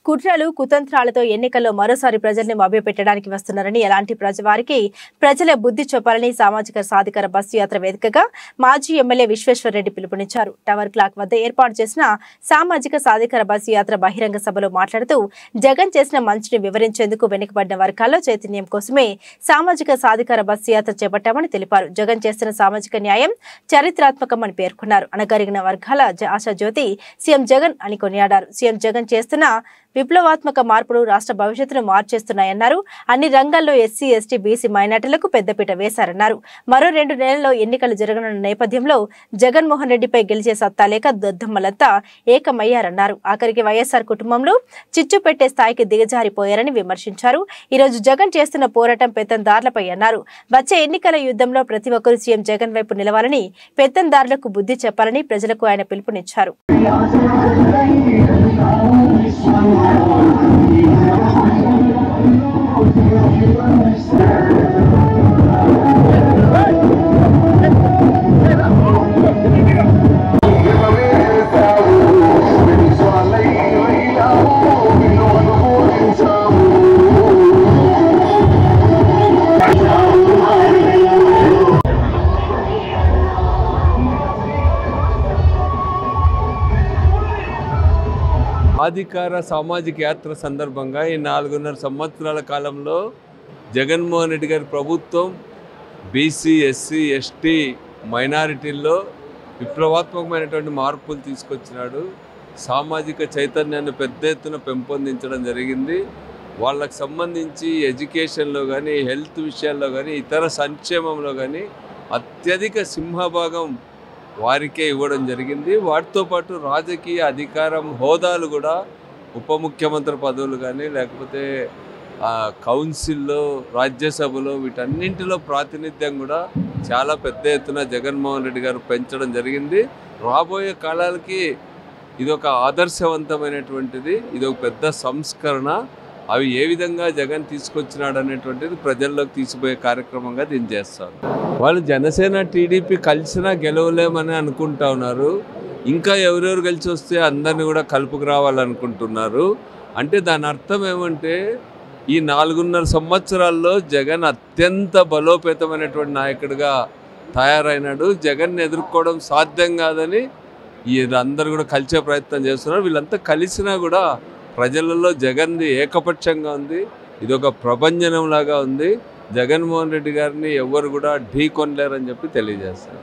కుట్రలు కుతంత్రాలతో ఎన్నికల్లో మరోసారి ప్రజల్ని మభ్యపెట్టడానికి వస్తున్నారని ఎలాంటి వారికి ప్రజల బుద్ధి చెప్పాలని సామాజిక సాధికార బస్సు యాత్ర వేదికగా మాజీ ఎమ్మెల్యే విశ్వేశ్వర్ రెడ్డి పిలుపునిచ్చారు. టవర్ క్లాక్ వద్ద ఏర్పాటు చేసిన సామాజిక సాధికార బస్సు యాత్ర బహిరంగ సభలో మాట్లాడుతూ జగన్ చేసిన మంచిని వివరించేందుకు వెనుకబడిన వర్గాల్లో చైతన్యం కోసమే సామాజిక సాధికార బస్సు యాత్ర చేపట్టామని తెలిపారు. జగన్ చేస్తున్న సామాజిక న్యాయం చరిత్రాత్మకమని పేర్కొన్నారు. అణగారిన వర్గాల ఆశాజ్యోతి సీఎం జగన్ అని కొనియాడారు. సీఎం జగన్ చేస్తున్న విప్లవాత్మక మార్పులు రాష్ట్ర భవిష్యత్తును మార్చేస్తున్నాయన్నారు. అన్ని రంగాల్లో ఎస్సీ, ఎస్టీ, బీసీ మైనార్టీలకు పెద్దపీట వేశారన్నారు. మరో 2 నెలల్లో ఎన్నికలు జరగనున్న నేపథ్యంలో జగన్మోహన్ రెడ్డిపై గెలిచే సత్తా లేక దొద్దమ్మలంతా ఏకమయ్యారన్నారు. ఆఖరికి వైఎస్ఆర్ కుటుంబంలో చిచ్చు పెట్టే స్థాయికి దిగజారిపోయారని విమర్శించారు. ఈరోజు జగన్ చేస్తున్న పోరాటం పెత్తందారులపై అన్నారు. వచ్చే ఎన్నికల యుద్ధంలో ప్రతి ఒక్కరూ సీఎం జగన్ వైపు నిలవాలని, పెత్తందారులకు బుద్ధి చెప్పాలని ప్రజలకు ఆయన పిలుపునిచ్చారు. ఆధికార సామాజిక యాత్ర సందర్భంగా ఈ 4.5 సంవత్సరాల కాలంలో జగన్మోహన్ రెడ్డి గారి ప్రభుత్వం బీసీ, ఎస్సీ, ఎస్టీ మైనారిటీల్లో విప్లవాత్మకమైనటువంటి మార్పులు తీసుకొచ్చినాడు. సామాజిక చైతన్యాన్ని పెద్ద ఎత్తున పెంపొందించడం జరిగింది. వాళ్ళకు సంబంధించి ఎడ్యుకేషన్లో కానీ, హెల్త్ విషయాల్లో కానీ, ఇతర సంక్షేమంలో కానీ అత్యధిక సింహభాగం వారికే ఇవ్వడం జరిగింది. వాటితో పాటు రాజకీయ అధికారం, హోదాలు కూడా ఉప ముఖ్యమంత్రి పదవులు కానీ, లేకపోతే కౌన్సిల్లో, రాజ్యసభలో వీటన్నింటిలో ప్రాతినిధ్యం కూడా చాలా పెద్ద ఎత్తున జగన్మోహన్ రెడ్డి గారు పెంచడం జరిగింది. రాబోయే కాలాలకి ఇదొక ఆదర్శవంతమైనటువంటిది, ఇదొక పెద్ద సంస్కరణ. అవి ఏ విధంగా జగన్ తీసుకొచ్చినాడు అనేటువంటిది ప్రజల్లోకి తీసిపోయే కార్యక్రమంగా దీన్ని చేస్తారు. వాళ్ళు జనసేన, టీడీపీ కలిసినా గెలవలేమని అనుకుంటా ఉన్నారు. ఇంకా ఎవరెవరు కలిసి వస్తే అందరినీ కూడా కలుపుకు రావాలనుకుంటున్నారు. అంటే దాని అర్థం ఏమంటే ఈ 4.5 సంవత్సరాల్లో జగన్ అత్యంత బలోపేతమైనటువంటి నాయకుడిగా తయారైనాడు. జగన్ని ఎదుర్కోవడం సాధ్యం కాదని అందరూ కూడా కలిసే ప్రయత్నం చేస్తున్నారు. వీళ్ళంతా కలిసినా కూడా ప్రజలలో జగన్ది ఏకపక్షంగా ఉంది. ఇదొక ప్రభంజనంలాగా ఉంది. జగన్మోహన్ రెడ్డి గారిని ఎవరు కూడా ఢీ కొనలేరని చెప్పి తెలియజేస్తారు.